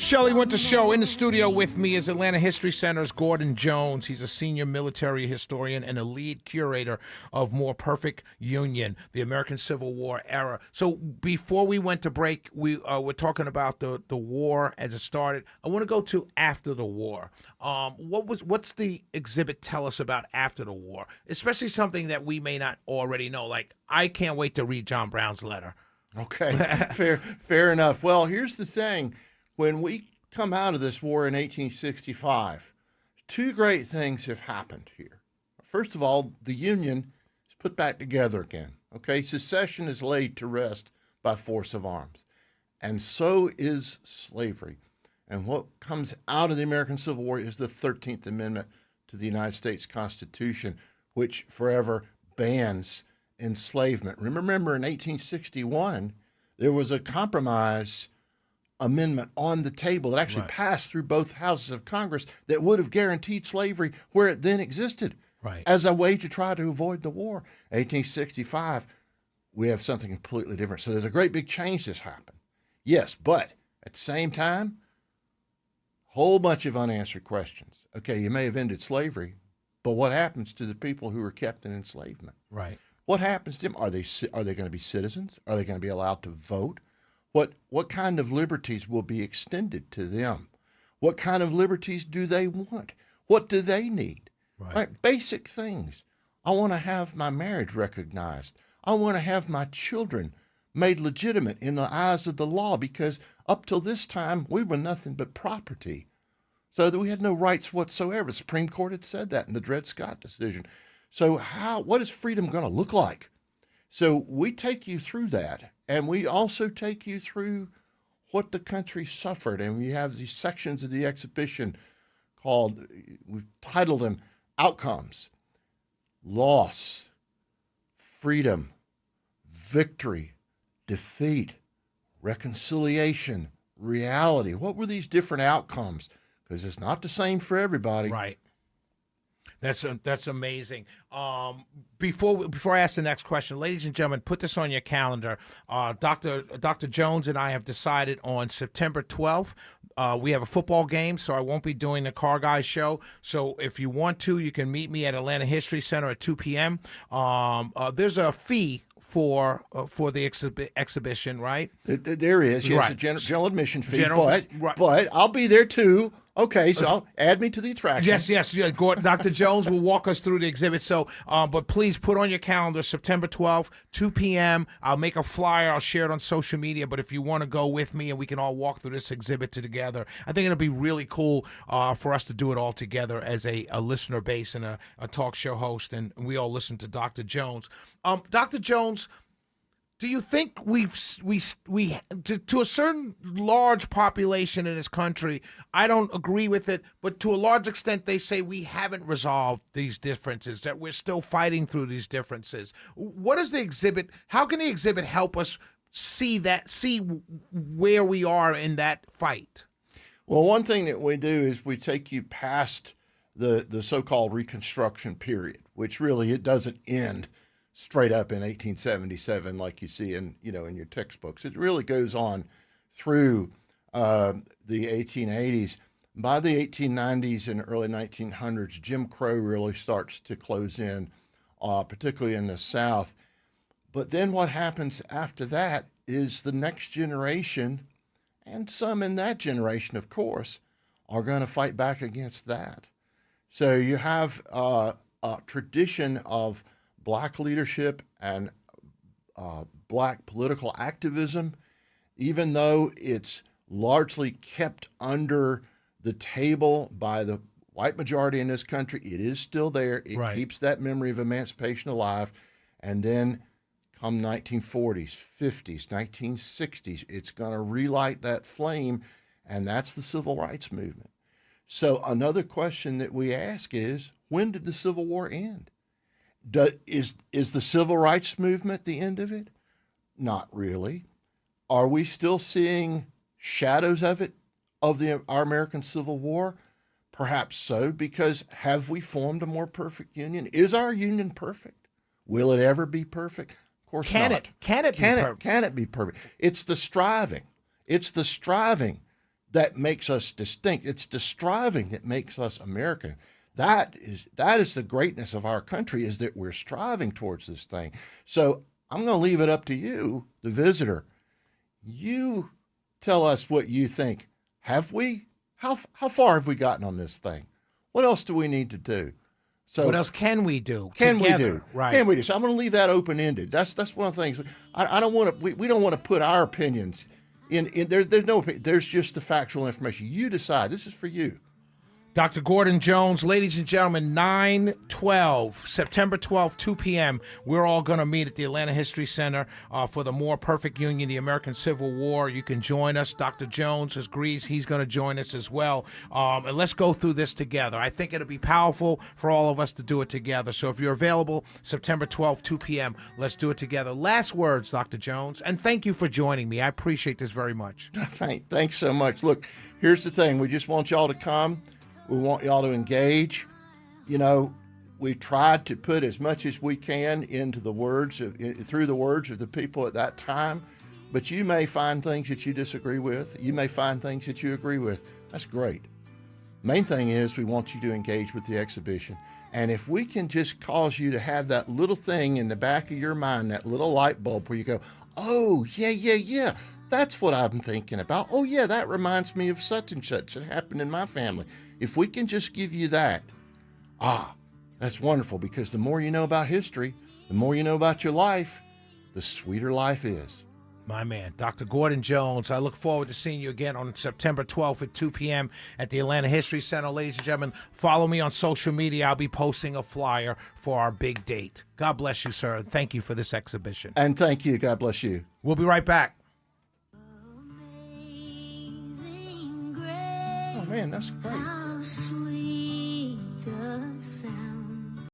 Shelley Winter Show. In the studio with me is Atlanta History Center's Gordon Jones. He's a senior military historian and a lead curator of More Perfect Union, the American Civil War era. So before we went to break, we were talking about the war as it started. I want to go to after the war. What's the exhibit tell us about after the war, especially something that we may not already know? Like, I can't wait to read John Brown's letter. Okay, fair enough. Well, here's the thing. When we come out of this war in 1865, two great things have happened here. First of all, the Union is put back together again. Okay, secession is laid to rest by force of arms, and so is slavery. And what comes out of the American Civil War is the 13th Amendment to the United States Constitution, which forever bans enslavement. Remember, in 1861, there was a compromise amendment on the table that actually passed through both houses of Congress that would have guaranteed slavery where it then existed as a way to try to avoid the war. 1865, we have something completely different. So there's a great big change that's happened. Yes, but at the same time, whole bunch of unanswered questions. Okay, you may have ended slavery, but what happens to the people who were kept in enslavement? Right. What happens to them? Are they going to be citizens? Are they going to be allowed to vote? What kind of liberties will be extended to them? What kind of liberties do they want? What do they need? Right. Basic things. I want to have my marriage recognized. I want to have my children made legitimate in the eyes of the law, because up till this time, we were nothing but property. So that we had no rights whatsoever. The Supreme Court had said that in the Dred Scott decision. So what is freedom going to look like? So we take you through that, and we also take you through what the country suffered. And we have these sections of the exhibition we've titled them Outcomes, Loss, Freedom, Victory, Defeat, Reconciliation, Reality. What were these different outcomes? Because it's not the same for everybody. Right. That's amazing. Before I ask the next question, ladies and gentlemen, put this on your calendar. Dr. Jones and I have decided on September 12th, we have a football game, so I won't be doing the Car Guys show. So if you want to, you can meet me at Atlanta History Center at 2 p.m. There's a fee for the exhibition, right? There is. Yes, right. A general admission fee, Right. but I'll be there too. Okay, so add me to the attraction. Yes. Yeah, Dr. Jones will walk us through the exhibit. So, but please put on your calendar September 12th, 2 p.m. I'll make a flyer. I'll share it on social media. But if you want to go with me and we can all walk through this exhibit together, I think it'll be really cool for us to do it all together as a listener base and a talk show host. And we all listen to Dr. Jones. Dr. Jones, do you think we to a certain large population in this country, I don't agree with it, but to a large extent they say we haven't resolved these differences, that we're still fighting through these differences. What is the exhibit? How can the exhibit help us see where we are in that fight? Well, one thing that we do is we take you past the so-called Reconstruction period, which really it doesn't end straight up in 1877, like you see in your textbooks. It really goes on through the 1880s. By the 1890s and early 1900s, Jim Crow really starts to close in, particularly in the South. But then what happens after that is the next generation, and some in that generation, of course, are going to fight back against that. So you have a tradition of Black leadership and Black political activism, even though it's largely kept under the table by the white majority in this country, it is still there. It keeps that memory of emancipation alive. And then come 1940s, 50s, 1960s, it's going to relight that flame, and that's the civil rights movement. So another question that we ask is, when did the Civil War end? Is the civil rights movement the end of it? Not really. Are we still seeing shadows of it, of our American Civil War? Perhaps so, because have we formed a more perfect union? Is our union perfect? Will it ever be perfect? Of course not. Can it be perfect? Can it be perfect? It's the striving. It's the striving that makes us distinct. It's the striving that makes us American. That is the greatness of our country, is that we're striving towards this thing. So I'm going to leave it up to you, the visitor. You tell us what you think. Have we? How far have we gotten on this thing? What else do we need to do? So what else can we do? Can together? we do? Right. Can we do? So I'm going to leave that open ended. That's one of the things. I don't want to. We don't want to put our opinions in. There's no opinion. There's just the factual information. You decide. This is for you. Dr. Gordon Jones, ladies and gentlemen, 9/12, September 12th, 2 p.m., we're all going to meet at the Atlanta History Center for the More Perfect Union, the American Civil War. You can join us. Dr. Jones agrees he's going to join us as well. And let's go through this together. I think it'll be powerful for all of us to do it together. So if you're available, September 12th, 2 p.m., let's do it together. Last words, Dr. Jones, and thank you for joining me. I appreciate this very much. Thanks so much. Look, here's the thing. We just want y'all to come. We want y'all to engage. You know, we tried to put as much as we can into the words through the words of the people at that time, but you may find things that you disagree with. You may find things that you agree with. That's great. Main thing is we want you to engage with the exhibition. And if we can just cause you to have that little thing in the back of your mind, that little light bulb where you go, oh, yeah. That's what I'm thinking about. Oh, yeah, that reminds me of such and such that happened in my family. If we can just give you that, that's wonderful, because the more you know about history, the more you know about your life, the sweeter life is. My man, Dr. Gordon Jones. I look forward to seeing you again on September 12th at 2 p.m. at the Atlanta History Center. Ladies and gentlemen, follow me on social media. I'll be posting a flyer for our big date. God bless you, sir. Thank you for this exhibition. And thank you. God bless you. We'll be right back. Oh, man, that's great. How sweet the sound.